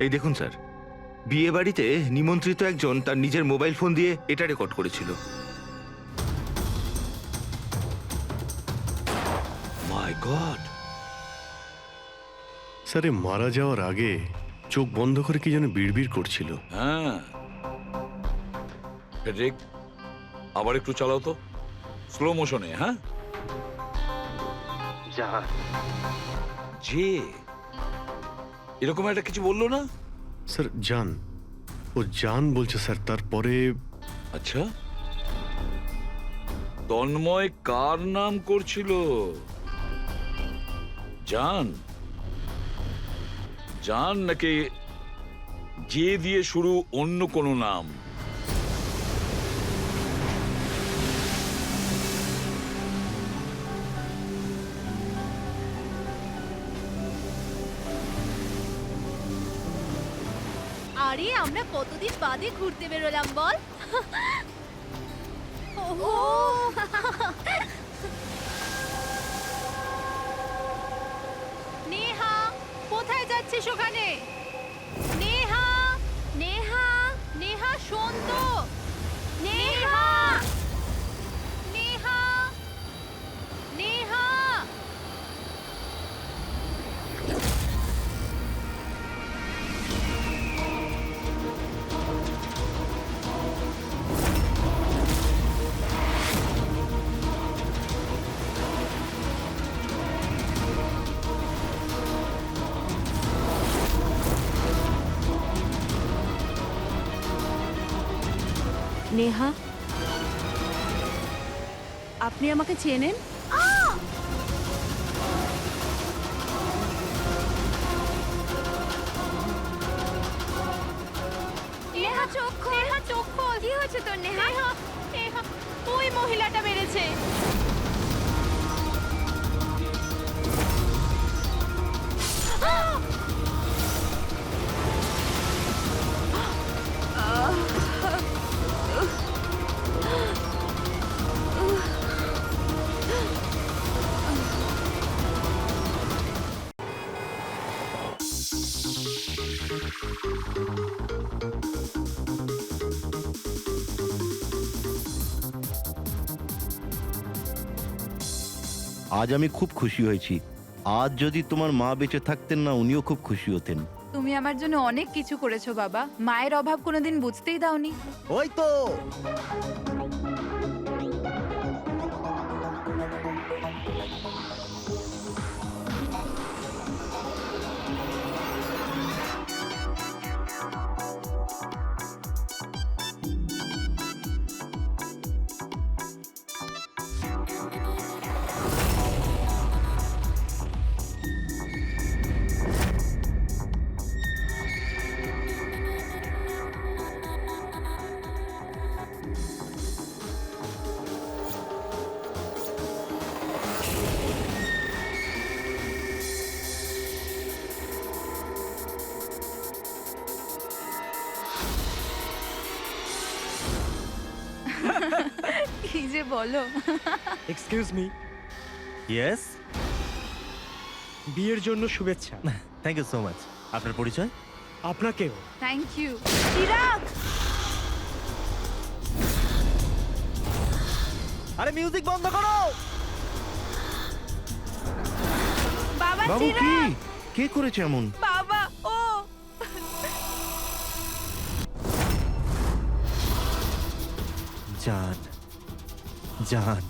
এই দেখুন স্যার, বিয়ে বাড়িতে নিমন্ত্রিত একজন তার নিজের মোবাইল ফোন দিয়ে এটা রেকর্ড করেছিল। মাই গড। স্যার মারা যাওয়ার আগে চোখ বন্ধ করে কি যেন বিড়বিড় করছিল। হ্যাঁ, ফেডরিক, আবার একটু চালাও তো, স্লো মোশনে। হ্যাঁ, যে এরকম একটা কিছু বললো না? স্যার জান, ও জান বলছে স্যার। তারপরে আচ্ছা, তন্ময় কার নাম করছিল? জান? জান নাকি যে দিয়ে শুরু অন্য কোনো নাম? আরে আমরা কতদিন বাদে ঘুরতে বেরোলাম বল। ওহো, নেহা কোথায় যাচ্ছিস ওখানে? নেহা, নেহা, নেহা শোন তো। নেহা, নেহা, নেহা। নেহা, আপনি আমাকে চেনেন? নেহা চোখ খোল, নেহা চোখ খোল। কি হয়েছে তোর নেহা? নেহা, নেহা, ওই মহিলাটা মেরেছে। আজ আমি খুব খুশি হয়েছি। আজ যদি তোমার মা বেঁচে থাকতেন না, উনিও খুব খুশি হতেন। তুমি আমার জন্য অনেক কিছু করেছো বাবা, মায়ের অভাব কোনোদিন বুঝতেই দাওনি। ওই তো কি যে বলো। এক্সকিউজ মি, ইয়েস, বিয়ের জন্য শুভেচ্ছা। Thank you so much. আপনার পরিচয়? আপনাকেও। Thank you. চিরাগ, আরে মিউজিক বন্ধ করো। বাবা বাবু কি চিরাগ, কে করেছে এমন? বাবা ও। জান, জান।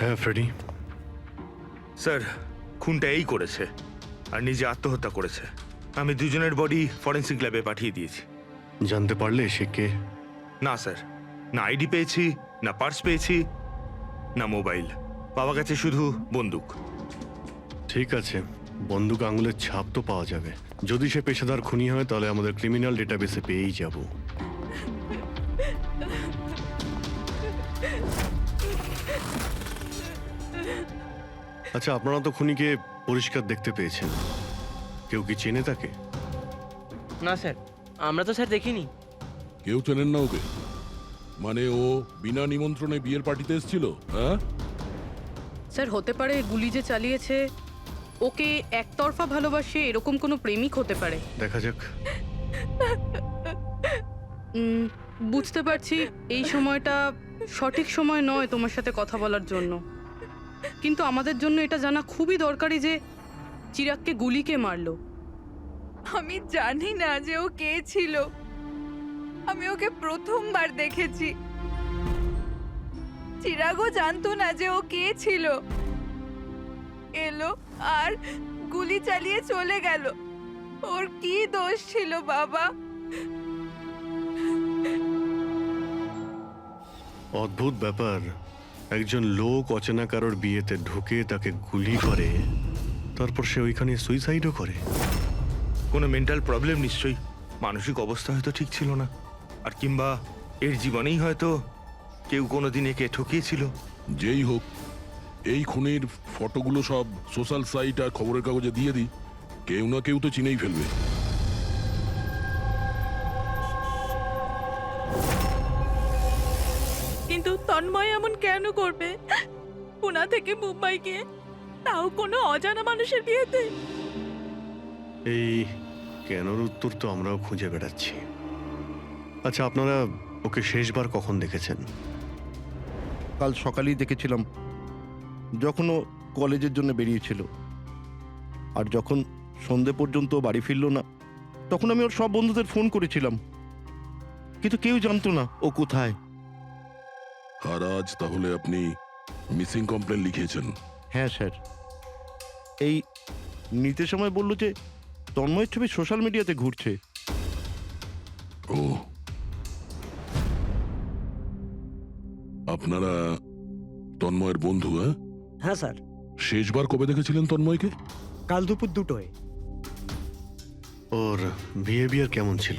হ্যাঁ ফ্রেডি, স্যার, খুনটা এই করেছে আর নিজে আত্মহত্যা করেছে। আমি দুজনের বডি ফরেন্সিক ল্যাবে পাঠিয়ে দিয়েছি। জানতে পারলে সে কে? না স্যার, না আইডি পেয়েছি, না পার্স পেয়েছি, না মোবাইল। পাওয়া গেছে শুধু বন্দুক। ঠিক আছে, বন্দুক আঙুলের ছাপ তো পাওয়া যাবে। যদি সে পেশাদার খুনি হয় তাহলে আমাদের ক্রিমিনাল ডেটাবেসে পেয়েই যাব। আচ্ছা, আপনারা তো খুনিকে পরিষ্কার দেখতে পেয়েছেন, কেউ কি চেনে তাকে? না স্যার, আমরা তো স্যার দেখিনি। কেউ চেনেন না ওকে? মানে ও বিনা নিমন্ত্রণে বিয়ের পার্টিতে এসেছিল? হ্যাঁ স্যার, হতে পারে গুলি যে চালিয়েছে ওকে একতরফা ভালোবাসে এরকম কোনো প্রেমিক হতে পারে। দেখা যাক। বুঝতে পারছি এই সময়টা সঠিক সময় নয় তোমার সাথে কথা বলার জন্য, কিন্তু আমাদের জন্য এটা জানা খুবই দরকারি যে চিরাগকে গুলি কে মারলো। আমি জানি না যে ও কে ছিল। আমি ওকে প্রথমবার দেখেছি। চিরাগও জানতো না যে ও কে ছিল। এলো আর গুলি চালিয়ে চলে গেল। ওর কি দোষ ছিল বাবা? অদ্ভুত ব্যাপার, একজন লোক অচেনা কারোর বিয়েতে ঢুকে তাকে গুলি করে, তারপর সে ওইখানে সুইসাইডও করে। কোনো মেন্টাল প্রবলেম নিশ্চয়ই, মানসিক অবস্থা হয়তো ঠিক ছিল না, আর কিংবা এর জীবনেই হয়তো কেউ কোনোদিন একে ঠকিয়েছিল। যেই হোক, এই খুনির ফটোগুলো সব সোশ্যাল সাইট আর খবরের কাগজে দিয়ে দিই, কেউ না কেউ তো চিনেই ফেলবে। কিন্তু তন্ময় এমন কেন করবে? পুনা থেকে মুম্বাই গিয়ে, তাও কোনো অজানা মানুষের বিয়েতে। এই কেনর উত্তর তো আমরাও খুঁজে বেড়াচ্ছি। আচ্ছা, আপনারা ওকে শেষবার কখন দেখেছেন? কাল সকালেই দেখেছিলাম, যখন ও কলেজের জন্য বেরিয়েছিল। আর যখন সন্ধে পর্যন্ত ও বাড়ি ফিরল না, তখন আমি ওর সব বন্ধুদের ফোন করেছিলাম, কিন্তু কেউ জানতো না ও কোথায়। আর আজ তাহলে আপনি মিসিং কমপ্লেন লিখিয়েছেন? হ্যাঁ স্যার, এই নিতে সময় বললো যে তন্ময়ের ছবি সোশ্যাল মিডিয়াতে ঘুরছে। ও, আপনারা তন্ময়ের বন্ধু? হ্যাঁ হ্যাঁ স্যার, শেষবার কবে দেখেছিলেন তন্ময়কে? কাল দুপুর 2টোয়। ওর বিহেভিয়ার কেমন ছিল?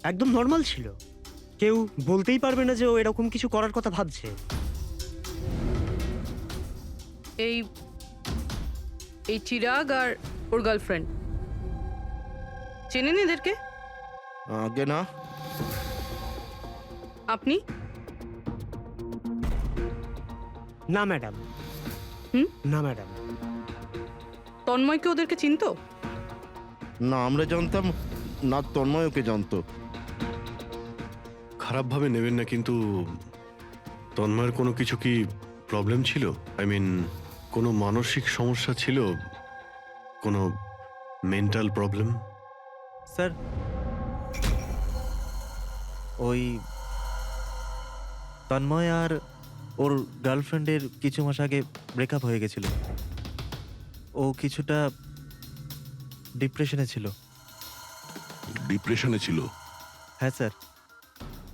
একদম নর্মাল ছিল, কেউ বলতেই পারবে না যে ও এরকম কিছু করার কথা ভাবছে। এই এই চিরাগ আর ওর গার্লফ্রেন্ড চেনেন এদেরকে? আগে না। আপনি? না ম্যাডাম। না ম্যাডাম। তন্ময়কে ওদেরকে চিনতো? না, আমরা জানতাম না, তন্ময় ওকে জানতো। খারাপভাবে নেবেন না, কিন্তু তন্ময়ের কোনো কিছু কি প্রবলেম ছিল? আই মিন, কোনো মানসিক সমস্যা ছিল, কোনো মেন্টাল প্রবলেম? স্যার, ওই তন্ময় আর ওর গার্লফ্রেন্ডের কিছু মাস আগে ব্রেকআপ হয়ে গেছিল। ও কিছুটা ডিপ্রেশনে ছিল। ডিপ্রেশনে ছিল? হ্যাঁ স্যার,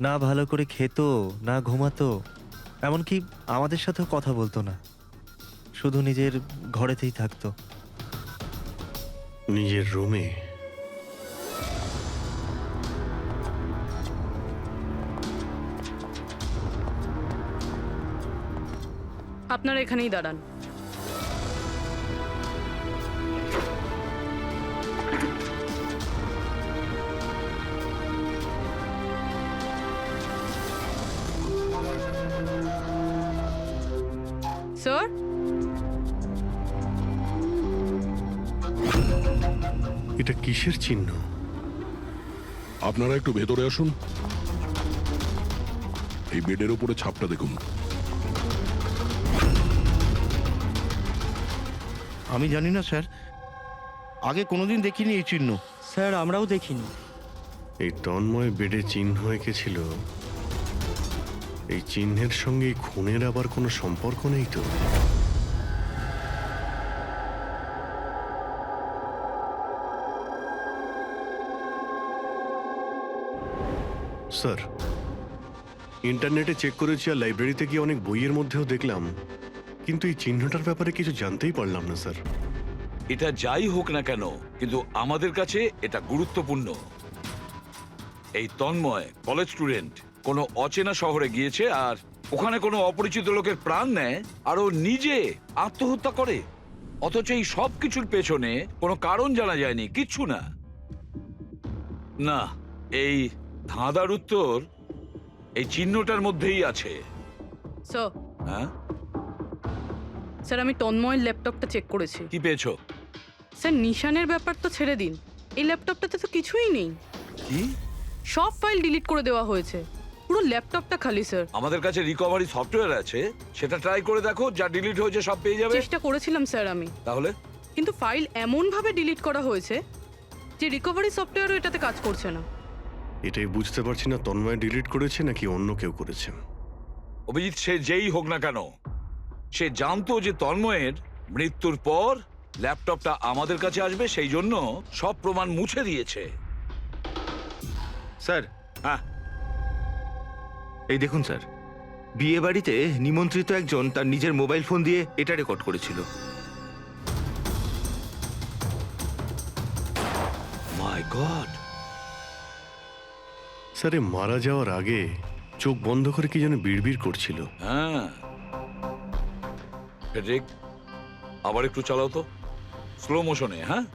না ভালো করে খেতো, না ঘুমাতো, এমনকি আমাদের সাথেও কথা বলতো না, শুধু নিজের ঘরেতেই থাকতো। নিজের রুমে? আপনারা এখানেই দাঁড়ান। স্যার, এটা কিসের চিহ্ন? আপনারা একটু ভেতরে আসুন। এই বেডের উপরে ছাপটা দেখুন। আমি জানি না স্যার, আগে কোনোদিন দেখিনি এই চিহ্ন। স্যার, আমরাও দেখিনি। এই তন্ময় বেডে চিহ্ন এঁকেছিল, এই চিহ্নের সঙ্গে এই খুনের আবার কোনো সম্পর্ক নেই তো? স্যার, ইন্টারনেটে চেক করেছি আর লাইব্রেরিতে গিয়ে অনেক বইয়ের মধ্যেও দেখলাম, কিন্তু এই চিহ্নটার ব্যাপারে কিছু জানতেই পারলাম না স্যার। এটা যাই হোক না কেন, কিন্তু আমাদের কাছে এটা গুরুত্বপূর্ণ। এই তন্ময় কলেজ স্টুডেন্ট কোনো অচেনা শহরে গিয়েছে আর ওখানে কোনো অপরিচিত লোকের প্রাণ নেয় আর ও নিজে আত্মহত্যা করে, অথচ এই সব কিছুর পেছনে কোনো কারণ জানা যায়নি, কিচ্ছু না। না, এই ধাঁধার উত্তর এই চিহ্নটার মধ্যেই আছে। স্যার, হ্যাঁ, স্যার আমি তন্ময়ের ল্যাপটপটা চেক করেছি। কি পেয়েছো? স্যার নিশানের ব্যাপার তো ছেড়ে দিন, এই ল্যাপটপটাতে তো কিছুই নেই। কি? সব ফাইল ডিলিট করে দেওয়া হয়েছে, পুরো ল্যাপটপটা খালি স্যার। আমাদের কাছে রিকভারি সফটওয়্যার আছে, সেটা ট্রাই করে দেখো, যা ডিলিট হয়েছে সব পেয়ে যাবে। চেষ্টা করেছিলাম স্যার আমি, তাহলে? কিন্তু ফাইল এমন ভাবে ডিলিট করা হয়েছে যে রিকভারি সফটওয়্যারও এটাতে কাজ করছে না। এটাই বুঝতে পারছি না, তন্ময় ডিলিট করেছে নাকি অন্য কেউ করেছে। অভিজিৎ, সে যেই হোক না কেন, সে জানতো যে তন্ময়ের মৃত্যুর পর ল্যাপটপটা আমাদের কাছে আসবে, সেই জন্য সব প্রমাণ মুছে দিয়েছে। স্যার, হ্যাঁ, এই দেখুন স্যার, বিয়ে বাড়িতে নিমন্ত্রিত একজন তার নিজের মোবাইল ফোন দিয়ে এটা রেকর্ড করেছিল। মাই গড। স্যার, এ মারা যাওয়ার আগে চোখ বন্ধ করে কি যেন বিড়বিড় করছিল। হ্যাঁ, ফেডরিক, আবার একটু চালাও তো, স্লো মোশনে। হ্যাঁ,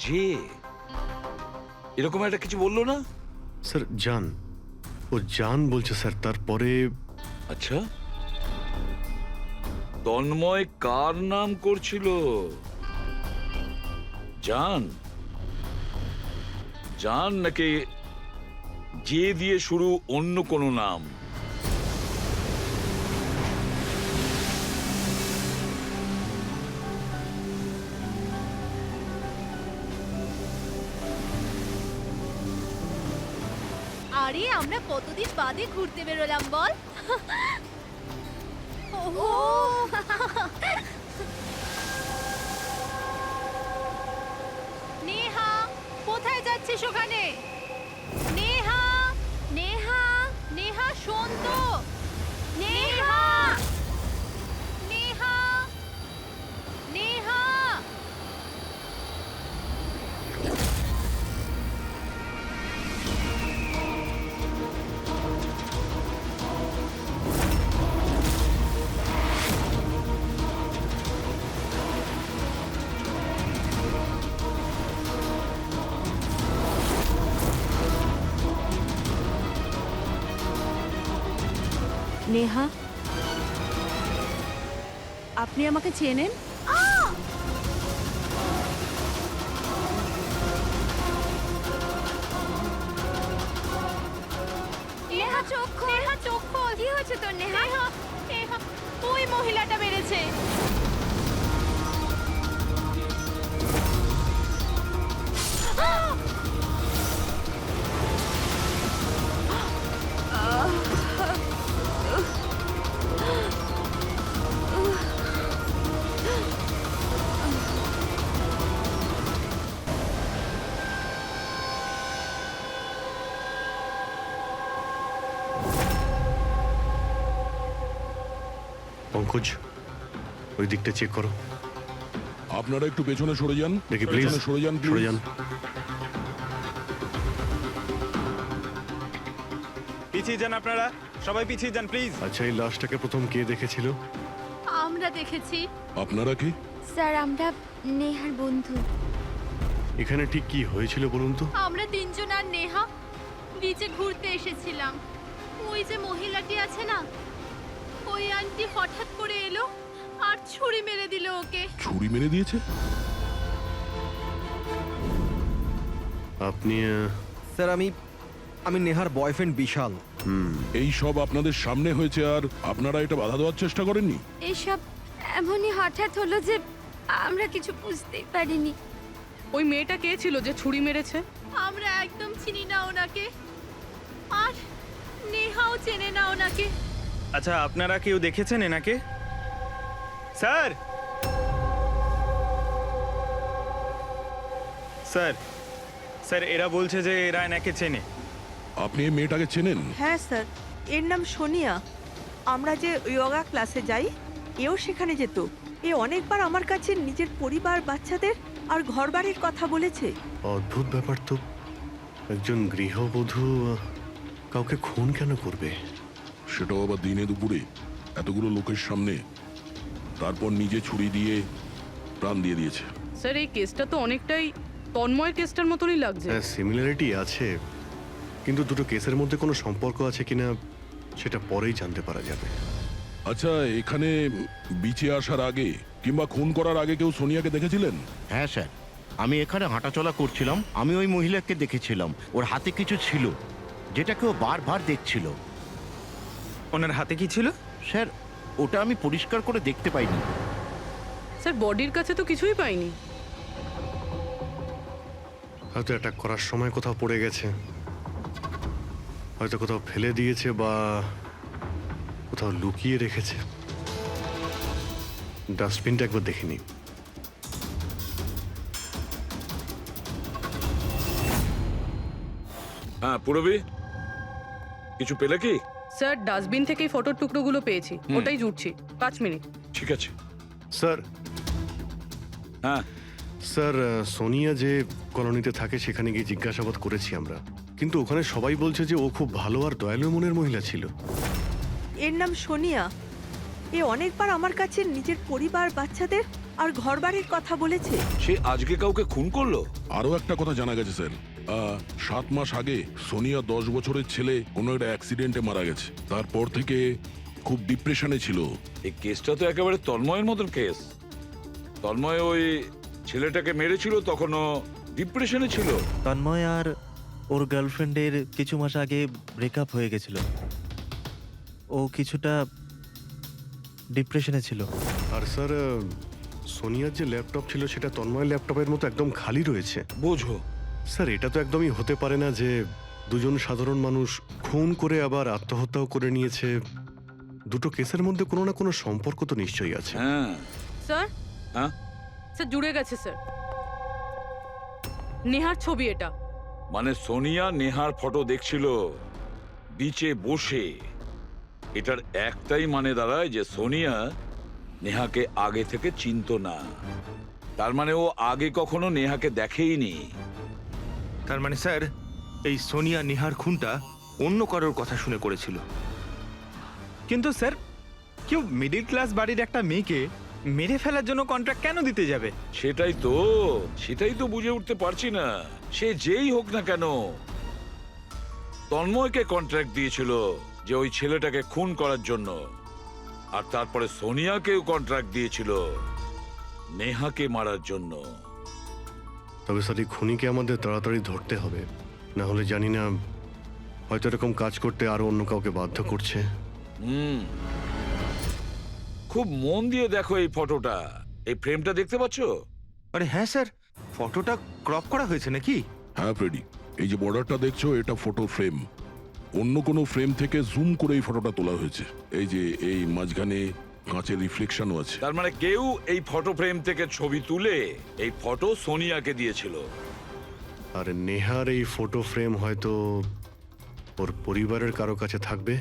যে এরকম একটা কিছু বললো না? স্যার জান, ও জান বলছে স্যার। তারপরে আচ্ছা, তন্ময় কার নাম করছিল? জান? জান নাকি যে দিয়ে শুরু অন্য কোনো নাম? আরে আমরা কতদিন বাদে ঘুরতে বেরোলাম বল। ওহো, নেহা কোথায় যাচ্ছিস ওখানে? নেহা, নেহা, নেহা শোন তো। নেহা, নেহা, নেহা। নেহা, আপনি আমাকে চেনেন? নেহা চোখ খোল, নেহা চোখ খোল। কি হয়েছে তোর নেহা? নেহা, ওই মহিলাটা মেরেছে। পঙ্কজ, ওই দিকটা চেক করো। আপনারা একটু পেছনে সরে যান। দেখি প্লিজ, পেছনে সরে যান, সরে please। যান। পিছিয়ে যান আপনারা, সবাই পিছিয়ে যান প্লিজ। আচ্ছা, এই লাশটাকে প্রথম কে দেখেছিল? আমরা দেখেছি আপনারা কি? স্যার, আমরা নেহার বন্ধু। এখানে ঠিক কি হয়েছিল বলুন তো? আমরা তিনজন আর নেহা বিচে ঘুরতে এসেছিলাম। ওই যে মহিলাটি আছে না, ওই আন্টি হঠাৎ করে এলো আর ছুরি মেরে দিল ওকে। ছুরি মেরে দিয়েছে? আপনি স্যার, আমি নেহার বয়ফ্রেন্ড বিশাল। এই সব আপনাদের সামনে হয়েছে আর আপনারা এটা বাধা দেওয়ার চেষ্টা করেননি? এসব এমনই হঠাৎ হলো যে আমরা কিছু বুঝতেই পারিনি। ওই মেয়েটা কে ছিল যে ছুরি মেরেছে? আমরা একদম চিনি না ওনাকে, আর নেহাও চেনে না ওনাকে। আচ্ছা, আপনারা কেউ দেখেছেন এনাকে? স্যার, স্যার, স্যার এরা বলছে যে এরা এনাকে চেনে। আপনি এই মেয়েটাকে চেনেন? হ্যাঁ স্যার, এর নাম সোনিয়া। আমরা যে যোগা ক্লাসে যাই এও সেখানে যেত। এ অনেকবার আমার কাছে নিজের পরিবার, বাচ্চাদের আর ঘরবাড়ির কথা বলেছে। অদ্ভুত ব্যাপার তো, একজন গৃহবধূ কাউকে খুন কেন করবে? সেটাও আবার দিনে দুপুরে এতগুলো লোকের সামনে, তারপর নিজে ছুরি দিয়ে প্রাণ দিয়ে দিয়েছে। স্যার এই কেসটা তো অনেকটাই তন্ময়ের কেসটার মতনই লাগছে। হ্যাঁ, সিমিলারিটি আছে, কিন্তু দুটো কেসের মধ্যে কোনো সম্পর্ক আছে কিনা সেটা পরেই জানতে পারা যাবে। আচ্ছা, এখানে বিচে আসার আগে কিংবা খুন করার আগে কেউ সোনিয়াকে দেখেছিলেন? হ্যাঁ স্যার, আমি এখানে হাঁটাচলা করছিলাম, আমি ওই মহিলাকে দেখেছিলাম। ওর হাতে কিছু ছিল যেটাকে ও বারবার দেখছিল। ওনার হাতে কি ছিল? স্যার, ওটা আমি পরিষ্কার করে দেখতে পাইনি। স্যার বডির কাছে তো কিছুই পাইনি। হয়তো অ্যাটাক করার সময় কোথাও পড়ে গেছে, হয়তো কোথাও ফেলে দিয়েছে বা কোথাও লুকিয়ে রেখেছে। ডাস্টবিনটা একবার দেখিনি। হ্যাঁ পুরবি, কিছু পেলে কি? স্যার ডাস্টবিন থেকেই ফটোর টুকরোগুলো পেয়েছি, ওটাই জুটছি। 5 মিনিট। ঠিক আছে স্যার, হ্যাঁ স্যার, সোনিয়া যে কলোনিতে থাকে সেখানে গিয়ে জিজ্ঞাসাবাদ করেছি আমরা, কিন্তু ওখানে সবাই বলছে যে ও খুব ভালো আর দয়ালু মনের মহিলা ছিল। এর নাম সোনিয়া। এ অনেকবার আমার কাছে নিজের পরিবার, বাচ্চাদের আর ঘরবাড়ির কথা বলেছে। সে আজকে কাউকে খুন করলো? আরও একটা কথা জানা গেছে স্যার, 7 মাস আগে সোনিয়া 10 বছরের ছেলে কোনো একটা অ্যাক্সিডেন্টে মারা গেছে। তারপর থেকে খুব ডিপ্রেশনে ছিল। এই কেসটা তো একেবারে তন্ময়ের মতন কেস। তন্ময় ওই ছেলেটাকে মেরেছিল, তখনও ডিপ্রেশনে ছিল। তন্ময় আর ওর গার্লফ্রেন্ডের কিছু মাস আগে ব্রেকআপ হয়ে গেছিল, ও কিছুটা ডিপ্রেশনে ছিল। আর স্যার, সোনিয়ার যে ল্যাপটপ ছিল সেটা তন্ময়ের ল্যাপটপের মতো একদম খালি রয়েছে। বোঝো স্যার, এটা তো একদমই হতে পারে না যে দুজন সাধারণ মানুষ খুন করে আবার আত্মহত্যাও করে নিয়েছে। দুটো কেসের মধ্যে কোনো না কোনো সম্পর্ক তো নিশ্চয়ই আছে। হ্যাঁ স্যার, হ্যাঁ স্যার জুড়ে গেছে স্যার। নেহার ছবি এটা। মানে সোনিয়া নেহার ফটো দেখছিল বিচে বসে। এটার একটাই মানে দাঁড়ায় যে সোনিয়া নেহাকে আগে থেকে চিনতো না। তার মানে ও আগে কখনো নেহাকে দেখেইনি। তার মানে স্যার, এই সোনিয়া নেহার খুনটা অন্য কারোর কথা শুনে করেছিল। কিন্তু স্যার, কেউ মিডল ক্লাস বাড়ির একটা মেয়েকে মেরে ফেলার জন্য কন্ট্রাক্ট কেন দিতে যাবে? সেটাই তো বুঝে উঠতে পারছি না। সে যেই হোক না কেন, তন্ময়কে কন্ট্রাক্ট দিয়েছিল যে ওই ছেলেটাকে খুন করার জন্য, আর তারপরে সোনিয়াকেও কন্ট্রাক্ট দিয়েছিল নেহাকে মারার জন্য। তবে স্যার, এই খুনিকে আমাদের তাড়াতাড়ি ধরতে হবে, না হলে জানি না হয়তো এরকম কাজ করতে আরো অন্য কাউকে বাধ্য করছে। খুব মন দিয়ে দেখো এই ফটোটা, এই ফ্রেমটা দেখতে পাচ্ছ? আরে হ্যাঁ স্যার, ফটোটা ক্রপ করা হয়েছে নাকি? হ্যাঁ ফ্রেডি, এই যে বর্ডারটা দেখছো, এটা ফটো ফ্রেম। অন্য কোনো ফ্রেম থেকে জুম করে এই ফটোটা তোলা হয়েছে। এই যে এই মাঝখানে কাঁচের রিফ্লেকশনও আছে। তার মানে কেউ এই ফটো ফ্রেম থেকে ছবি তুলে এই ফটো সোনিয়াকে দিয়েছিল। আর নেহার এই ফটো ফ্রেম হয়তো ওর পরিবারের কারো কাছে থাকবে,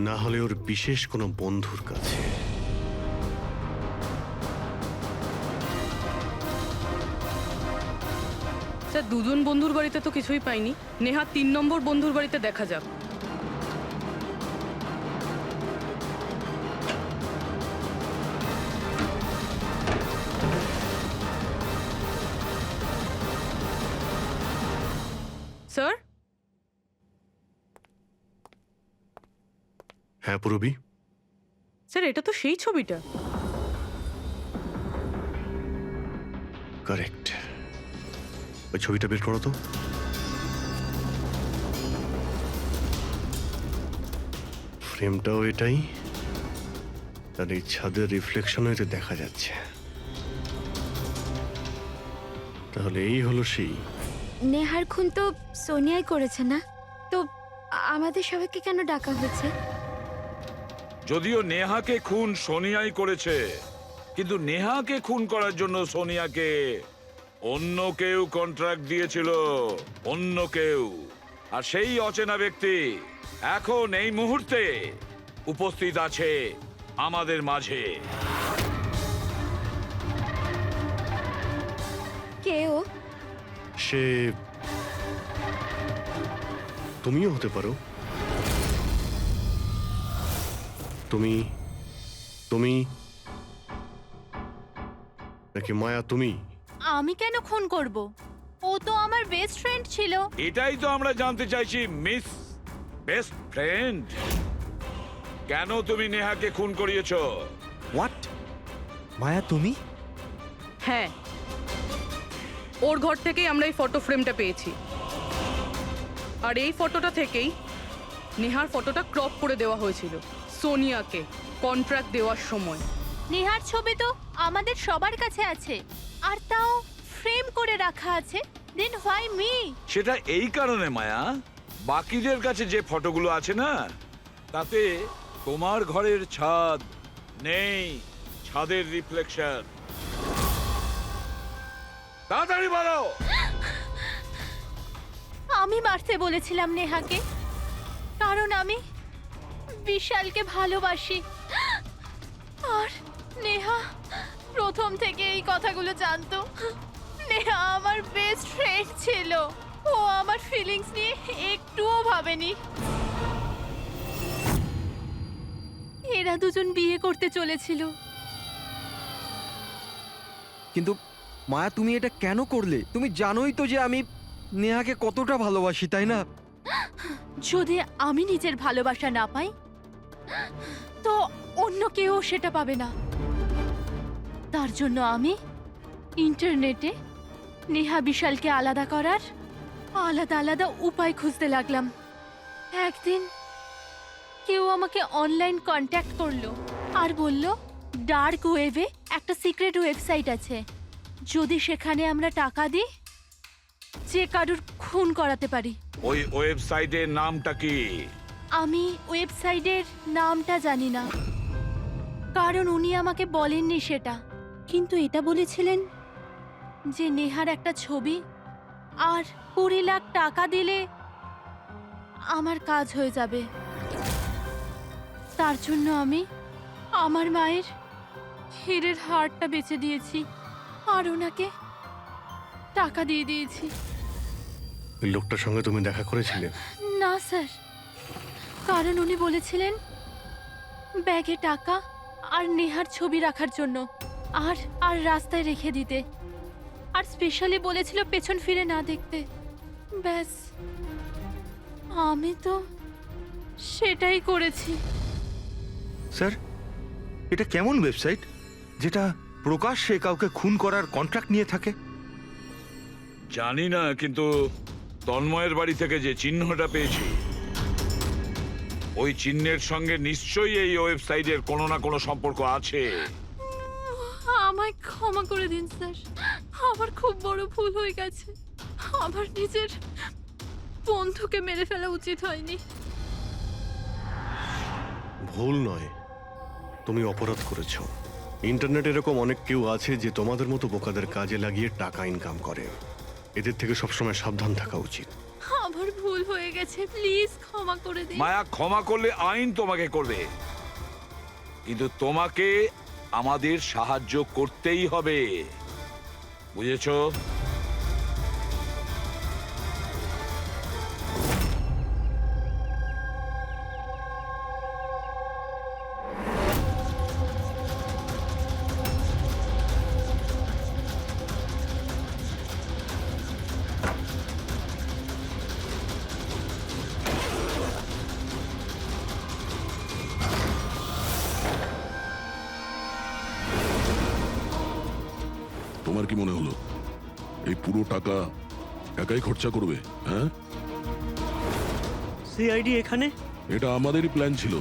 না হলে ওর বিশেষ কোনো বন্ধুর কাছে। স্যার দুজন বন্ধুর বাড়িতে তো কিছুই পাইনি। নেহা 3 নম্বর বন্ধুর বাড়িতে দেখা যাক। স্যার, হ্যাঁ পুরবি, স্যার এটা তো সেই ছবিটা। কারেক্ট। ওই ছবিটা বের করো তো। ফ্রেমটাও এটাই, আর এই ছাদের রিফ্লেকশনও এটা দেখা যাচ্ছে। তাহলে এই হলো সেই। নেহার খুন তো সোনিয়াই করেছে না? তো আমাদের সবাইকে কেন ডাকা হয়েছে? যদিও নেহাকে খুন সোনিয়াই করেছে, কিন্তু নেহাকে খুন করার জন্য সোনিয়াকে অন্য কেউ কন্ট্রাক্ট দিয়েছিল, অন্য কেউ। আর সেই অচেনা ব্যক্তি এখন এই মুহূর্তে উপস্থিত আছে আমাদের মাঝে। কেউ সে তুমিও হতে পারো। তুমি তুমি নাকি মায়া তুমি? আমি কেন খুন করব? ও তো আমার বেস্ট ফ্রেন্ড ছিল। এটাই তো আমরা জানতে চাইছি মিস বেস্ট ফ্রেন্ড। কেন তুমি নেহাকে খুন করিয়েছো? হোয়াট? মায়া তুমি? হ্যাঁ, ওর ঘর থেকেই আমরা এই ফটো ফ্রেমটা পেয়েছি। আর এই ফটোটা থেকেই নেহার ফটোটা ক্রপ করে দেওয়া হয়েছিল সোনিয়াকে কন্ট্রাক্ট দেওয়ার সময়। নেহার ছবি তো আমাদের সবার কাছে আছে, আর তাও ফ্রেম করে রাখা আছে। Then why me? সেটা এই কারণে মায়া, বাকিদের কাছে যে ফটোগুলো আছে না, তাতে তোমার ঘরের ছাদ নেই, ছাদের রিফ্লেকশন। তাড়াতাড়ি বলো। আমি মারতে বলেছিলাম নেহাকে, কারণ আমি বিশালকে ভালোবাসি। আর নেহা প্রথম থেকে এই কথাগুলো জানতো। নেহা আমার বেস্ট ফ্রেন্ড ছিল। ও আমার ফিলিংস নিয়ে একটুও ভাবেনি। এরা দুজন বিয়ে করতে চলেছিল। কিন্তু মায়া তুমি এটা কেন করলে? তুমি জানোই তো যে আমি নেহাকে কতটা ভালোবাসি, তাই না? যদি আমি নিজের ভালোবাসা না পাই, তো অন্য কেউ সেটা পাবে না। তার জন্য আমি ইন্টারনেটে নেহা বিশালকে আলাদা করার আলাদা আলাদা উপায় খুঁজতে লাগলাম। একদিন কেউ আমাকে অনলাইন কন্ট্যাক্ট করলো আর বলল ডার্ক ওয়েবে একটা সিক্রেট ওয়েবসাইট আছে, যদি সেখানে আমরা টাকা দিই যে কারুর খুন করাতে পারি। ওই ওয়েবসাইটের নামটা কি? আমি ওয়েবসাইটের নামটা জানি না, কারণ উনি আমাকে বলেননি সেটা। কিন্তু এটা বলেছিলেন যে নেহার একটা ছবি আর 20 লাখ টাকা দিলে আমার কাজ হয়ে যাবে। তার জন্য আমি আমার মায়ের হীরের হারটা বেচে দিয়েছি আর ওনাকে টাকা দিয়ে দিয়েছি। ওই লোকটার সঙ্গে তুমি দেখা করেছিলে? না স্যার, কারণ উনি বলেছিলেন ব্যাগে টাকা আর নেহার ছবি রাখার জন্য, আর আর রাস্তায় রেখে দিতে, আর স্পেশালি বলেছিল পেছন ফিরে না দেখতে। ব্যাস, আমি তো সেটাই করেছি। স্যার, এটা কেমন ওয়েবসাইট যেটা প্রকাশ্যে কাউকে খুন করার কন্ট্রাক্ট নিয়ে থাকে? জানি না, কিন্তু তন্ময়ের বাড়ি থেকে যে চিহ্নটা পেয়েছি, ওই চিহ্নের সঙ্গে নিশ্চয়ই এই ওয়েবসাইটের কোনো না কোনো সম্পর্ক আছে। আমায় ক্ষমা করে দিন স্যার, আমার খুব বড় ভুল হয়ে গেছে। আমার নিজের বন্ধুকে মেরে ফেলা উচিত হয়নি। ভুল নয়, তুমি অপরাধ করেছো। ইন্টারনেটে এরকম অনেক কেউ আছে যে তোমাদের মতো বোকাদের কাজে লাগিয়ে টাকা ইনকাম করে। এদের থেকে সবসময় সাবধান থাকা উচিত। আমার ভুল হয়ে গেছে, প্লিজ ক্ষমা করে দিন। মায়া, ক্ষমা করলে আইন তোমাকে করবে, কিন্তু তোমাকে আমাদের সাহায্য করতেই হবে, বুঝেছো? তোমার কি মনে হলো এই পুরো টাকা একাই খরচা করবে? হ্যাঁ, সিআইডি এখানে? এটা আমাদেরই প্ল্যান ছিল,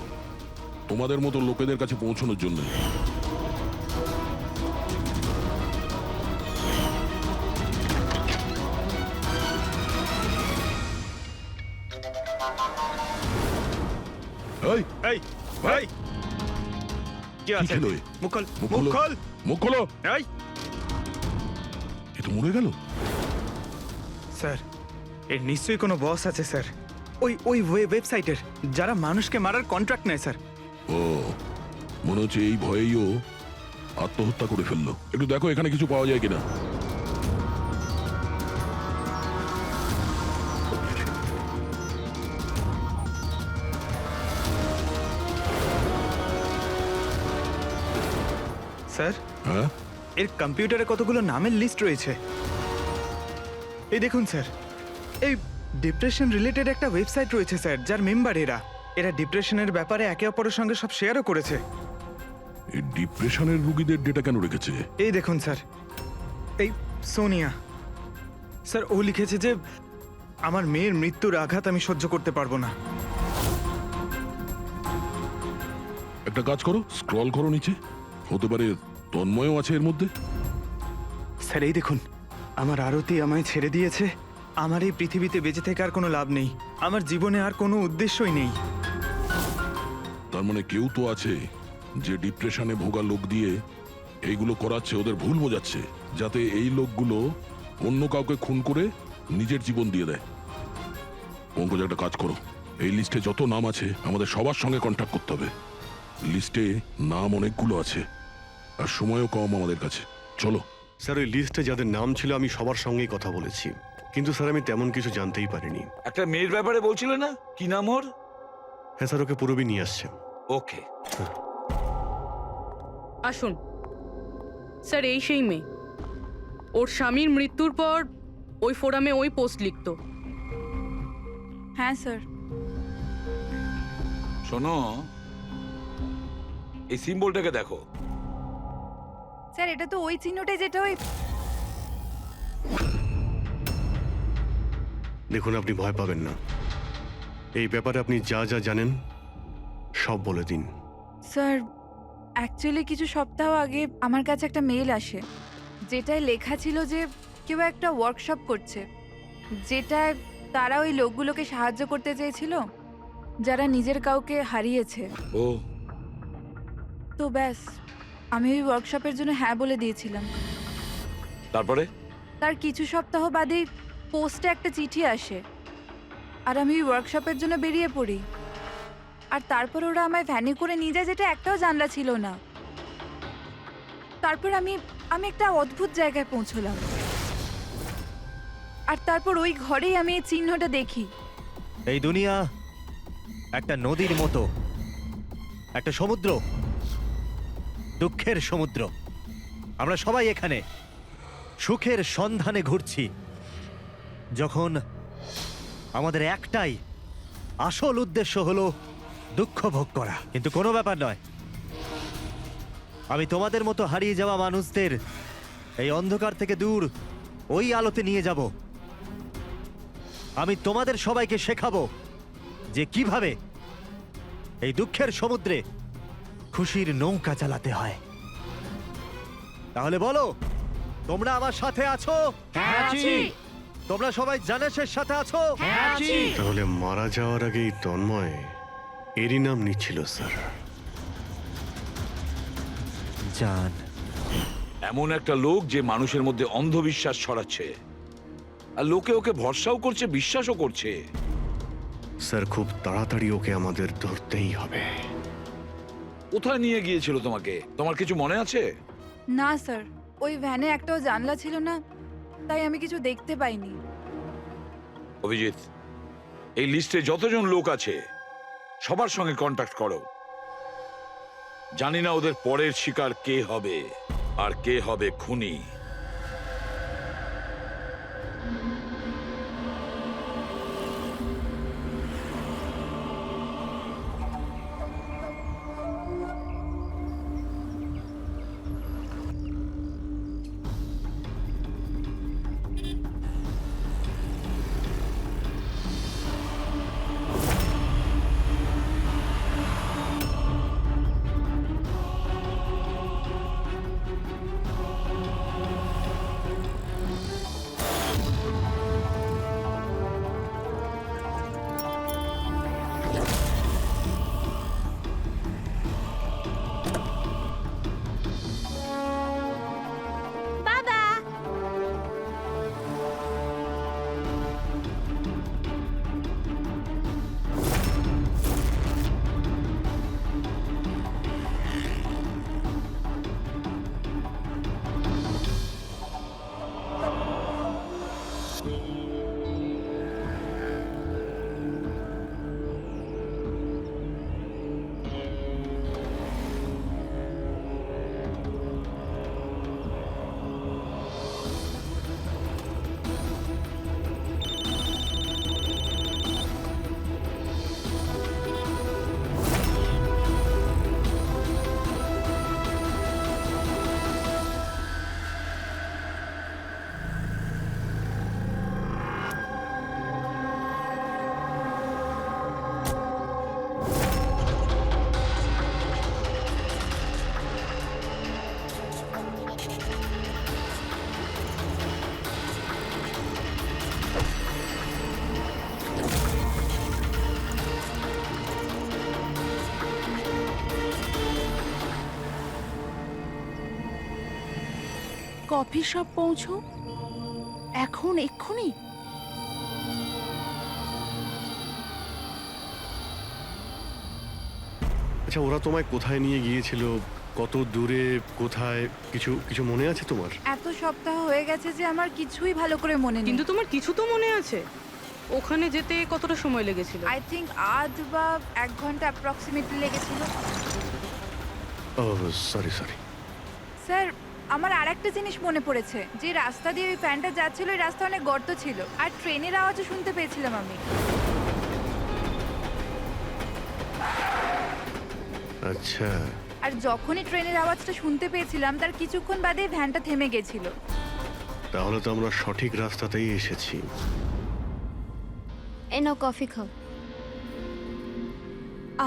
তোমাদের মতো লোকেদের কাছে পৌঁছানোর জন্য। এই, এই ভাই, কি আছে? ছিল এ? মুখ খোল, মুখ মুখ খোলো। খোল। মুখ খোলো। এই এ তো মরে গেল। স্যার, এর নিশ্চয়ই কোনো বস আছে স্যার, ওই ওই ওয়েবসাইটের, যারা মানুষকে মারার কন্ট্রাক্ট নেয় স্যার। ও, মনে হচ্ছে এই ভয়েই ও আত্মহত্যা করে ফেললো। একটু দেখো এখানে কিছু পাওয়া যায় কিনা। স্যার, হ্যাঁ, এর কম্পিউটারে কতগুলো নামের লিস্ট রয়েছে। এই দেখুন স্যার, এই ডিপ্রেশন রিলেটেড একটা ওয়েবসাইট রয়েছে স্যার, যার মেম্বার এরা ডিপ্রেশনের ব্যাপারে একে অপরের সঙ্গে সব শেয়ারও করেছে। এই ডিপ্রেশনের রুগীদের ডেটা কেন রেখেছে? এই দেখুন স্যার, এই সোনিয়া স্যার, ও লিখেছে যে আমার মেয়ের মৃত্যুর আঘাত আমি সহ্য করতে পারবো না। একটা কাজ করো, স্ক্রল করো নিচে, হতে পারে তন্ময়ও আছে এর মধ্যে। স্যার এই দেখুন, আমার আরতি আমায় ছেড়ে দিয়েছে। আমার এই পৃথিবীতে বেঁচে থেকে আর কোনো লাভ নেই, আমার জীবনে আর কোনো উদ্দেশ্যই নেই। তার মানে কেউ তো আছে যে ডিপ্রেশনে ভোগা লোক দিয়ে এইগুলো করাচ্ছে, ওদের ভুল বোঝাচ্ছে, যাতে এই লোকগুলো অন্য কাউকে খুন করে নিজের জীবন দিয়ে দেয়। পঙ্কজ, একটা কাজ করো, এই লিস্টে যত নাম আছে আমাদের সবার সঙ্গে কন্ট্যাক্ট করতে হবে। লিস্টে নাম অনেকগুলো আছে আর সময়ও কম আমাদের কাছে। চলো। স্যার, ওই লিস্টে যাদের নাম ছিল আমি সবার সঙ্গেই কথা বলেছি, কিন্তু স্যার আমি তেমন কিছু জানতেই পারিনি। একটা মেয়ের ব্যাপারে বলছিলে না, কি নাম ওর? হ্যাঁ স্যার, ওকে পুরবি নিয়ে আসছে। ওকে, আসুন স্যার, এই সেই মেয়ে। ওর স্বামীর মৃত্যুর পর ওই ফোরামে ওই পোস্ট লিখতো। হ্যাঁ স্যার। শোনো, এই সিম্বলটাকে দেখো। স্যার, এটা তো ওই চিহ্নটাই যেটা ওই। দেখুন, আপনি ভয় পাবেন না, এই ব্যাপারে আপনি যা যা জানেন সব বলে দিন। স্যার, অ্যাকচুয়ালি কিছু সপ্তাহ আগে আমার কাছে একটা মেল আসে, যেটায় লেখা ছিল যে কেউ একটা ওয়ার্কশপ করছে, যেটায় তারা ওই লোকগুলোকে সাহায্য করতে চেয়েছিল যারা নিজের কাউকে হারিয়েছে। ও, তো ব্যাস, আমি ওই ওয়ার্কশপের জন্য হ্যাঁ বলে দিয়েছিলাম। তারপরে? তার কিছু সপ্তাহ বাদেই পোস্টে একটা চিঠি আসে, আর আমি ওই ওয়ার্কশপের জন্য বেরিয়ে পড়ি। আর তারপর ওরা আমায় ভ্যানে করে নিয়ে যায়, যেটা একটাও জানলা ছিল না। তারপর আমি একটা অদ্ভুত জায়গায় পৌঁছলাম, আর তারপর ওই ঘরেই আমি এই চিহ্নটা দেখি। এই দুনিয়া একটা নদীর মতো, একটা সমুদ্র, দুঃখের সমুদ্র। আমরা সবাই এখানে সুখের সন্ধানে ঘুরছি, যখন আমাদের একটাই আসল উদ্দেশ্য হলো দুঃখ ভোগ করা। কিন্তু কোনো ব্যাপার নয়, আমি তোমাদের মতো হারিয়ে যাওয়া মানুষদের এই অন্ধকার থেকে দূর ওই আলোতে নিয়ে যাব। আমি তোমাদের সবাইকে শেখাবো যে কিভাবে এই দুঃখের সমুদ্রে খুশির নৌকা চালাতে হয়। তাহলে বলো, তোমরা আমার সাথে আছো? হ্যাঁ, আছি। তোমরা সবাই জানেশের সাথে আছো? হ্যাঁ, আছি। তাহলে মারা যাওয়ার আগেই তন্ময় এরই নাম নিচ্ছিল স্যার। জান, এমন একটা লোক যে মানুষের মধ্যে অন্ধবিশ্বাস ছড়াচ্ছে, আর লোকে ওকে ভরসাও করছে, বিশ্বাসও করছে। স্যার, খুব তাড়াতাড়ি ওকে আমাদের ধরতেই হবে। কোথায় নিয়ে গিয়েছিল তোমাকে? তোমার কিছু মনে আছে? না স্যার, ওই ভ্যানে একটাও জানলা ছিল না, তাই আমি কিছু দেখতে পাইনি। অভিজিৎ, এই লিস্টে যতজন লোক আছে সবার সঙ্গে কন্ট্যাক্ট করো। জানি না ওদের পরের শিকার কে হবে আর কে হবে খুনি। কফি শপ পৌঁছো এখন এক্ষুনি? আচ্ছা, ওরা তোমায় কোথায় নিয়ে গিয়েছিল, কত দূরে, কোথায়, কিছু কিছু মনে আছে তোমার? এত সপ্তাহ হয়ে গেছে যে আমার কিছুই ভালো করে মনে নেই। কিন্তু তোমার কিছু তো মনে আছে, ওখানে যেতে কতটা সময় লেগেছিল? আই থিঙ্ক আধ বা 1 ঘন্টা অ্যাপ্রক্সিমেটলি লেগেছিল। ও সরি সরি। স্যার, আমার আরেকটা জিনিস মনে পড়েছে, যে রাস্তা দিয়ে ওই ফ্যানটা যাচ্ছিল ওই রাস্তা অনেক গর্ত ছিল, আর ট্রেনের আওয়াজও শুনতে পেয়েছিলাম আমি। আচ্ছা, আর যখনই ট্রেনের আওয়াজটা শুনতে পেয়েছিলাম তার কিছুক্ষণ বাদেই ভ্যানটা থেমে গেছিল। তাহলে তো আমরা সঠিক রাস্তাতেই এসেছি। এই নাও কফি খাও।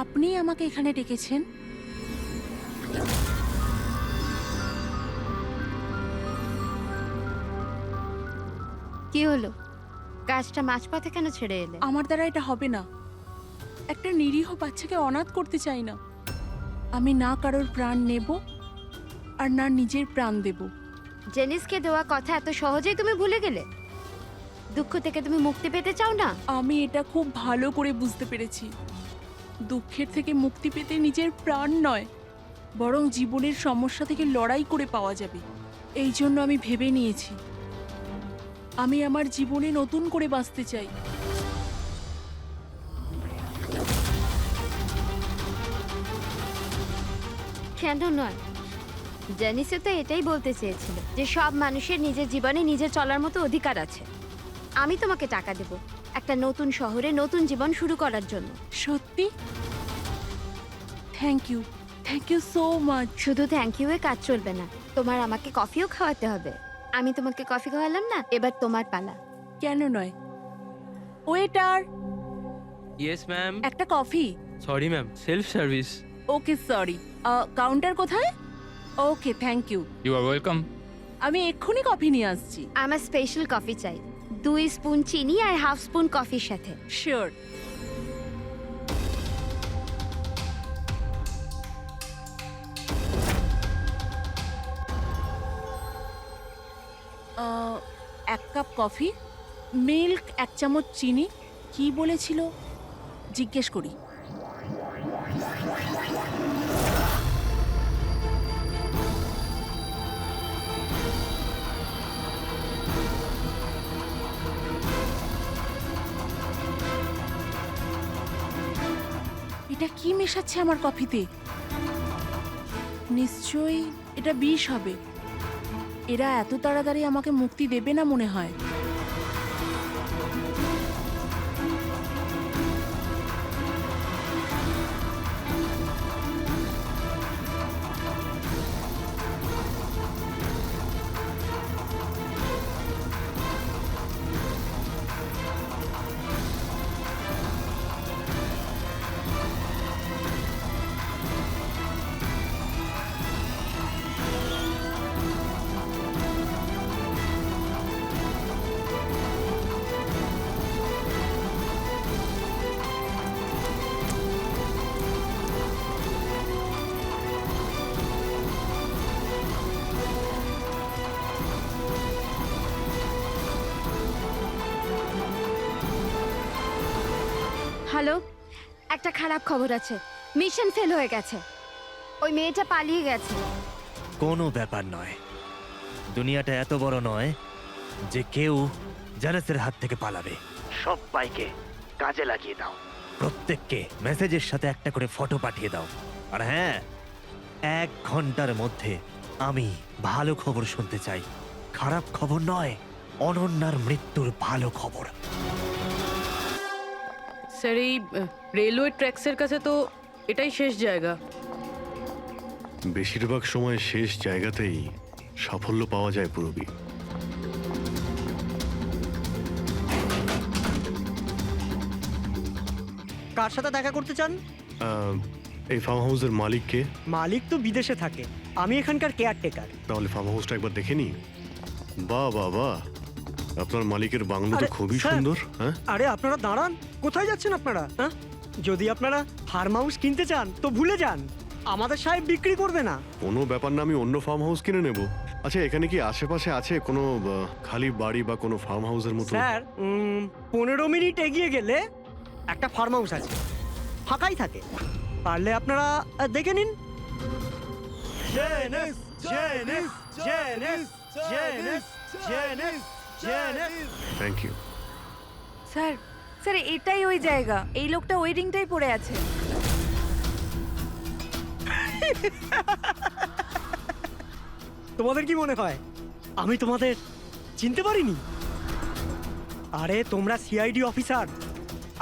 আপনি আমাকে এখানে ডেকেছেন? কি হলো, কাজটা মাঝপথে কেন ছেড়ে এলে? আমার দ্বারা এটা হবে না। একটা নিরীহ বাচ্চাকে অনাথ করতে চাই না। আমি না কারোর প্রাণ নেব আর না নিজের প্রাণ দেব। জেনিসকে দেওয়া কথা এত সহজেই তুমি ভুলে গেলে? দুঃখ থেকে তুমি মুক্তি পেতে চাও না? আমি এটা খুব ভালো করে বুঝতে পেরেছি। দুঃখের থেকে মুক্তি পেতে নিজের প্রাণ নয়, বরং জীবনের সমস্যা থেকে লড়াই করে পাওয়া যাবে। এই জন্য আমি ভেবে নিয়েছি, আমি আমার জীবনে নতুন করে বাঁচতে চাই। কেন নয়? জেনিসে তো এটাই বলতে চেয়েছিল যে সব মানুষের নিজের জীবনে নিজে চলার মতো অধিকার আছে। আমি তোমাকে টাকা দেব একটা নতুন শহরে নতুন জীবন শুরু করার জন্য। সত্যি? Thank you, thank you so much. শুধু থ্যাংক ইউ এ কাজ চলবে না, তোমার আমাকে কফিও খাওয়াতে হবে। আমি তোমাকে কফি খাওয়ালাম না, এবার তোমার পালা। কেন নয়? Waiter, yes ma'am. একটা coffee. Sorry ma'am, self service. Okay sorry, counter কোথায়? Okay thank you. You are welcome. আমি এক্ষুনি কফি নিয়ে আসছি। আমার স্পেশাল কফি চাই, 2 স্পুন চিনি আর হাফ স্পুন কফির সাথে। শিওর। এক কাপ কফি, মিল্ক 1 চামচ চিনি। কি বলেছিল জিজ্ঞেস করি। এটা কি মেশাচ্ছে আমার কফিতে? নিশ্চয়ই এটা বিষ হবে। এরা এত তাড়াতাড়ি আমাকে মুক্তি দেবে না মনে হয়। হ্যালো, একটা খারাপ খবর আছে, মিশন ফেল হয়ে গেছে। ওই মেয়েটা পালিয়ে গেছে। কোনো ব্যাপার নয়, দুনিয়াটা এত বড় নয় যে কেউ জানাসের হাত থেকে পালাবে। সবাইকে কাজে লাগিয়ে দাও, প্রত্যেককে মেসেজের সাথে একটা করে ফটো পাঠিয়ে দাও। আর হ্যাঁ, 1 ঘন্টার মধ্যে আমি ভালো খবর শুনতে চাই। খারাপ খবর নয়, অনন্যার মৃত্যুর ভালো খবর। স্যার এই রেলওয়ে ট্র্যাক্সের কাছে তো এটাই শেষ জায়গা। বেশিরভাগ সময় শেষ জায়গাতেই সাফল্য পাওয়া যায় পূরবী। কার সাথে দেখা করতে চান? এই ফার্ম হাউসের মালিককে। মালিক তো বিদেশে থাকে, আমি এখানকার কেয়ারটেকার। তাহলে ফার্ম হাউসটা একবার দেখে নি। বাহ বাহ বাহ, আপনার মালিকের বাংলো তো আরে, খুবই স্যার। সুন্দর। হ্যাঁ, আরে আপনারা দাঁড়ান, কোথায় যাচ্ছেন আপনারা? হ্যাঁ, যদি আপনারা ফার্ম হাউস কিনতে চান তো ভুলে যান, আমাদের সাহেব বিক্রি করবে না। কোনো ব্যাপার না, আমি অন্য ফার্ম হাউস কিনে নেব। আচ্ছা, এখানে কি আশেপাশে আছে কোনো খালি বাড়ি বা কোনো ফার্ম হাউসের মতো? স্যার 15 মিনিট এগিয়ে গেলে একটা ফার্ম হাউস আছে, ফাঁকাই থাকে, পারলে আপনারা দেখে নিন। Thank you. স্যার স্যার এটাই ওই জায়গা, এই লোকটা ওয়েডিংটাই পড়ে আছে। তোমাদের কি মনে হয় আমি তোমাদের চিনতে পারিনি? আরে তোমরা সিআইডি অফিসার,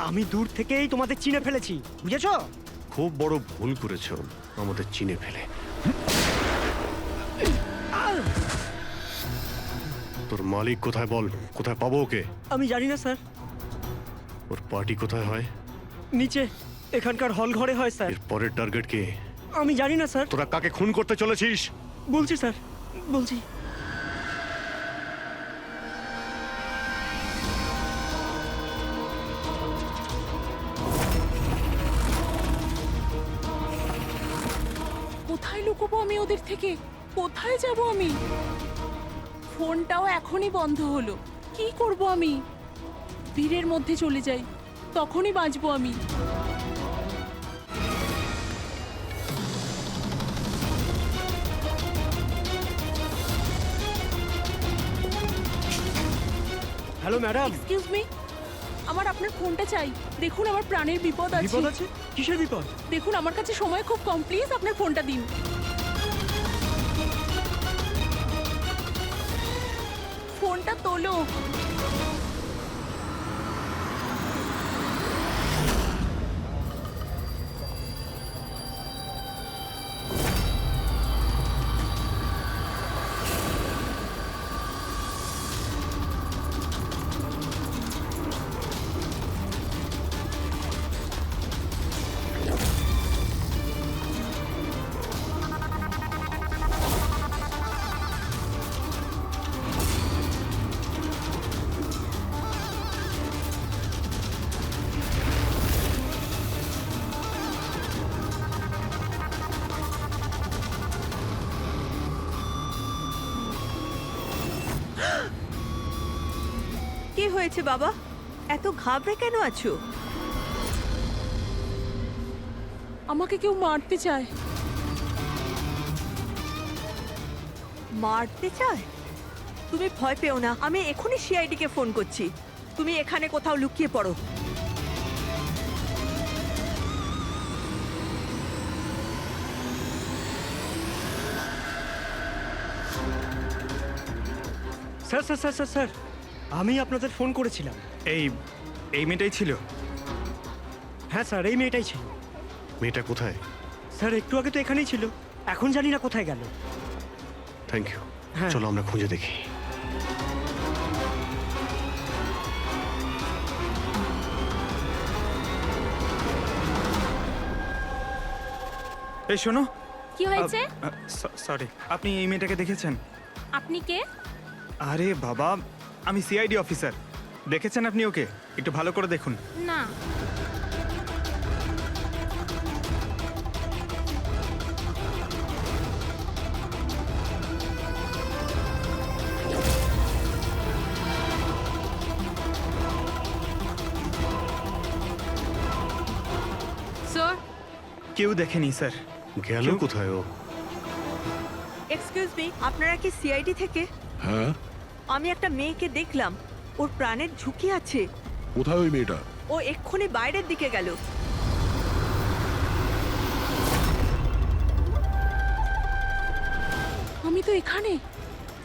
আমি দূর থেকেই তোমাদের চিনে ফেলেছি, বুঝেছো? খুব বড় ভুল করেছো আমাদের চিনে ফেলে। তোর মালিক কোথায় বল, কোথায় পাবো ওকে? আমি জানি না স্যার। ওর পার্টি কোথায় হয়? নিচে এখানকার হল ঘরে হয় স্যার। এর পরের টার্গেট কে? আমি জানি না স্যার। তোরা কাকে খুন করতে চলেছিস? বলছি স্যার, বলছি। কোথায় লুকোবো আমি ওদের থেকে? কোথায় যাব আমি? ফোনটাও এখনই বন্ধ হলো, কি করব আমি? ভিড়ের মধ্যে চলে যাই, তখনই বাঁচবো আমি। Hello madam. এক্সকিউজ মি, আমার আপনার ফোনটা চাই। দেখুন আমার প্রাণের বিপদ আছে। বিপদ আছে? কিসের বিপদ? দেখুন আমার কাছে সময় খুব কম, প্লিজ আপনার ফোনটা দিন। ফোনটা তোলো। কি হয়েছে বাবা, এত ঘাবড়ে কেন আছো? আমাকে কেউ মারতে চায়। মারতে চায়? তুমি ভয় পেও না, আমি এখনই সিআইডি কে ফোন করছি। তুমি এখানে কোথাও লুকিয়ে পড়ো। Sir sir sir sir sir, আমি আপনাদের ফোন করেছিলাম। এই মেয়েটাই ছিল? হ্যাঁ স্যার, এই মেয়েটাই ছিল। মেয়েটা কোথায়? স্যার একটু আগে তো এখানেই ছিল, এখন জানি না কোথায় গেল। Thank you. হ্যাঁ। চলো আমরা খুঁজে দেখি। এই শোনো। কি হয়েছে? সরি, আপনি এই মেয়েটাকে দেখেছেন? আপনি কে? আরে বাবা, আমি সিআইডি অফিসার। দেখেছেন আপনি ওকে? একটু ভালো করে দেখুন। না। স্যার কেউ দেখেনি স্যার। গেল কোথায় ও? এক্সকিউজ মি, আপনারা কি সিআইডি থেকে? হ্যাঁ, আমি একটা মেয়েকে দেখলাম, ওর প্রাণের ঝুঁকি আছে। কোথায় ওই মেয়েটা? ও এক্ষুনি বাইরের দিকে গেল। আমি তো এখানে।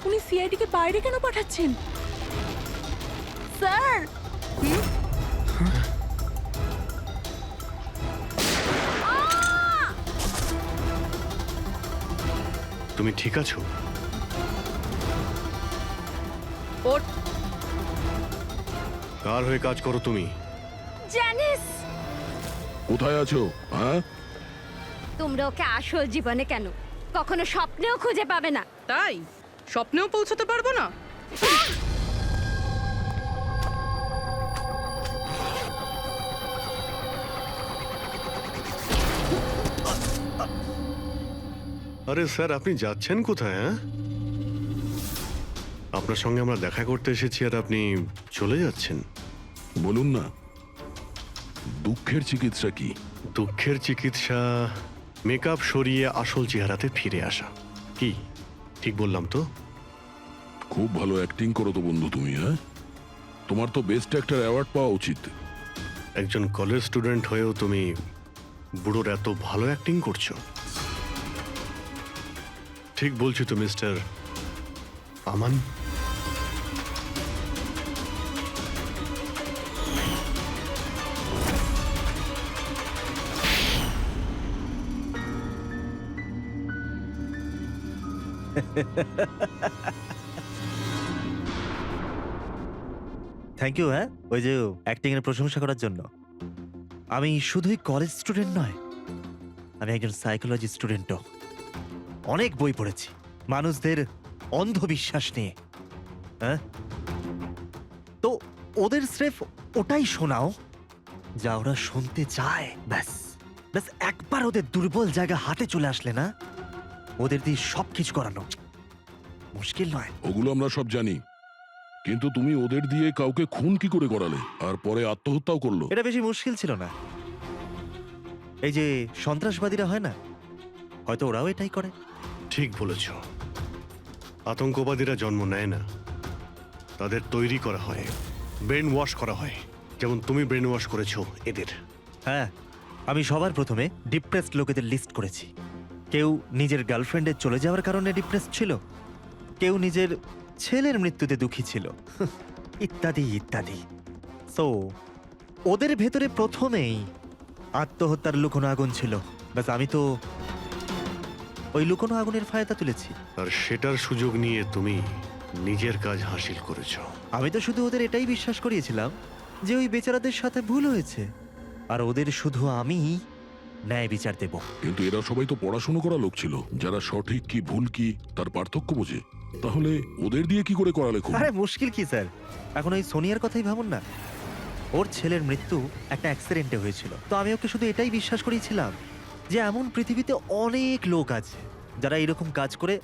উনি সিআইডি কে বাইরে কেন পাঠাচ্ছেন? স্যার, তুমি ঠিক আছো? ওর কার হয়ে কাজ করো তুমি? জানিস কোথায় আছো? হ্যাঁ, তোমরা ওকে আসল জীবনে কেন কখনো স্বপ্নেও খুঁজে পাবে না। তাই স্বপ্নেও পৌঁছতে পারবো না? আরে স্যার, আপনি যাচ্ছেন কোথায়? হ্যাঁ, আপনার সঙ্গে আমরা দেখা করতে এসেছি আর আপনি চলে যাচ্ছেন। বলুন না, দুঃখের চিকিৎসা কি? দুঃখের চিকিৎসা মেকআপ সরিয়ে আসল চেহারাতে ফিরে আসা। কি ঠিক বললাম তো? খুব ভালো অ্যাক্টিং করো তো বন্ধু তুমি। হ্যাঁ, তোমার তো বেস্ট অ্যাক্টর অ্যাওয়ার্ড পাওয়া উচিত। একজন কলেজ স্টুডেন্ট হয়েও তুমি বুড়োর এত ভালো অ্যাক্টিং করছো। ঠিক বলছি তো মিস্টার আমান? Thank you. হ্যাঁ, ওই যে অ্যাক্টিং এর প্রশংসা করার জন্য। আমি শুধুই কলেজ স্টুডেন্ট নয়, আমি একজন সাইকোলজি স্টুডেন্টও। অনেক বই পড়েছি মানুষদের অন্ধবিশ্বাস নিয়ে। হ্যাঁ, তো ওদের স্রেফ ওটাই শোনাও যা ওরা শুনতে চায়। ব্যাস ব্যাস, একবার ওদের দুর্বল জায়গা হাতে চলে আসলে না, ওদের দিয়ে সবকিছু করানো মুশকিল নয়। ওগুলো আমরা সব জানি, কিন্তু তুমি ওদের দিয়ে কাউকে খুন কি করে করালে আর পরে আত্মহত্যাও করলো? এটা বেশি মুশকিল ছিল না। এই যে সন্ত্রাসবাদীরা হয় না, হয়তো ওরাও এটাই করে। ঠিক বলেছ। আতঙ্কবাদীরা জন্ম নেয় না, তাদের তৈরি করা হয়, ব্রেন ওয়াশ করা হয়, যেমন তুমি ব্রেন ওয়াশ করেছো এদের। হ্যাঁ, আমি সবার প্রথমে ডিপ্রেসড লোকেদের লিস্ট করেছি। কেউ নিজের গার্লফ্রেন্ডের চলে যাওয়ার কারণে ডিপ্রেসড ছিল, কেউ নিজের ছেলের মৃত্যুতে দুঃখী ছিল, ইত্যাদি ইত্যাদি। সো ওদের ভেতরে প্রথমেই আত্মহত্যার লুকোনো আগুন ছিল। ব্যাস, আমি তো ওই লুকোনো আগুনের ফায়দা তুলেছি। আর সেটার সুযোগ নিয়ে তুমি নিজের কাজ হাসিল করেছো। আমি তো শুধু ওদের এটাই বিশ্বাস করিয়েছিলাম যে ওই বেচারাদের সাথে ভুল হয়েছে, আর ওদের শুধু আমি ন্যায় বিচার দেব। কিন্তু এরা সবাই তো পড়াশোনা করা লোক ছিল, যারা সঠিক কি ভুল কি তার পার্থক্য বোঝে। তাহলে ওদের দিয়ে কি করে করালে খুন? আরে মুশকিল কি স্যার, এখন ওই সোনিয়ার কথাই ভাবুন না। ওর ছেলের মৃত্যু একটা অ্যাক্সিডেন্টে হয়েছিল, তো আমি ওকে শুধু এটাই বিশ্বাস করেছিলাম যে এমন পৃথিবীতে অনেক লোক আছে যারা এরকম কাজ করে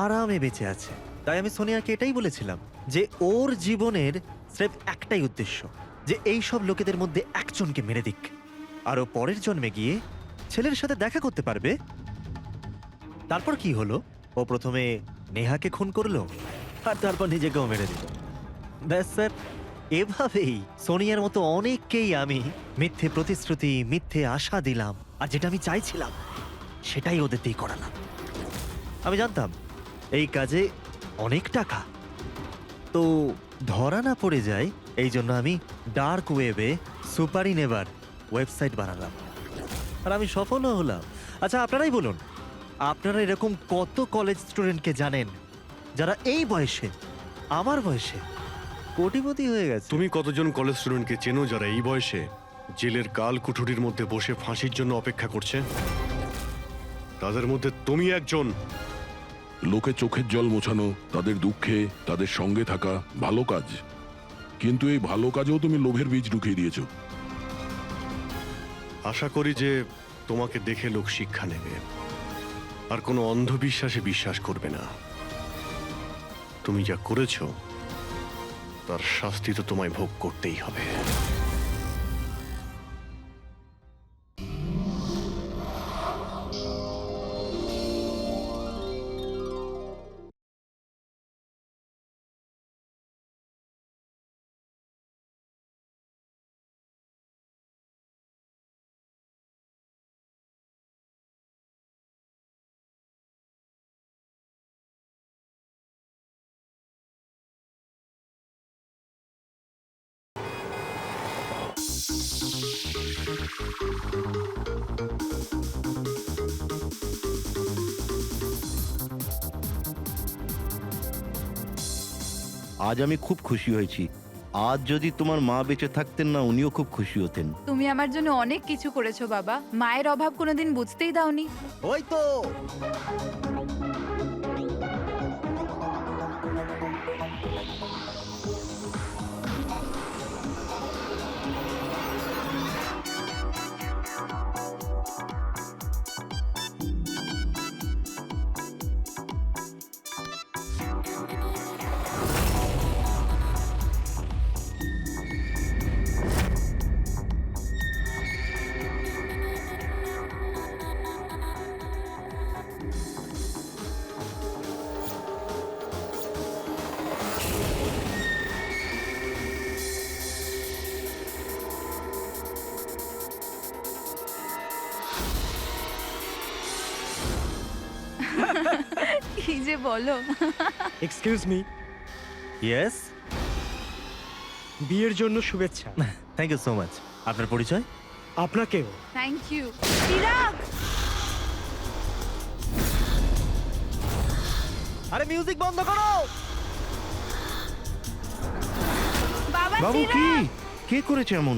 আরামে বেঁচে আছে। তাই আমি সোনিয়াকে এটাই বলেছিলাম যে ওর জীবনের স্রেফ একটাই উদ্দেশ্য, যে এই সব লোকেদের মধ্যে একজনকে মেরে দিক, আর ও পরের জন্মে গিয়ে ছেলের সাথে দেখা করতে পারবে। তারপর কি হলো, ও প্রথমে নেহাকে খুন করলো আর তারপর নিজেকেও মেরে দিল। ব্যাস স্যার, এভাবেই সোনিয়ার মতো অনেককেই আমি মিথ্যে প্রতিশ্রুতি, মিথ্যে আশা দিলাম, আর যেটা আমি চাইছিলাম সেটাই ওদের দিয়ে করালাম। আমি জানতাম এই কাজে অনেক টাকা, তো ধরা না পড়ে যায়, এই জন্য আমি ডার্ক ওয়েবে সুপারি নেভার ওয়েবসাইট বানালাম, আর আমি সফলও হলাম। আচ্ছা, আপনারাই বলুন, আপনারা এরকম কত কলেজ স্টুডেন্টকে জানেন যারা এই বয়সে, আমার বয়সে, কোটিপতি হয়ে গেছে? তুমি কতজন কলেজ স্টুডেন্টকে চেনো যারা এই বয়সে জেলের কাল কুঠুরির মধ্যে বসে ফাঁসির জন্য অপেক্ষা করছে? তাদের মধ্যে তুমি একজন। লোকে চোখের জল মোছানো, তাদের দুঃখে তাদের সঙ্গে থাকা ভালো কাজ, কিন্তু এই ভালো কাজেও তুমি লোভের বীজ ঢুকিয়ে দিয়েছো। আশা করি যে তোমাকে দেখে লোক শিক্ষা নেবে আর কোনো অন্ধবিশ্বাসে বিশ্বাস করবে না। তুমি যা করেছো তার শাস্তি তো তোমায় ভোগ করতেই হবে। আজ আমি খুব খুশি হয়েছি। আজ যদি তোমার মা বেঁচে থাকতেন না, উনিও খুব খুশি হতেন। তুমি আমার জন্য অনেক কিছু করেছো বাবা, মায়ের অভাব কোনোদিন বুঝতেই দাওনি। ওই তো কি যে বলো। এক্সকিউজ মি, ইয়েস, বিয়ের জন্য শুভেচ্ছা। Thank you so much. আপনার পরিচয়? আপনাকেও। Thank you. চিরাগ, আরে মিউজিক বন্ধ করো। বাবা বাবু কি চিরাগ, কে করেছে এমন?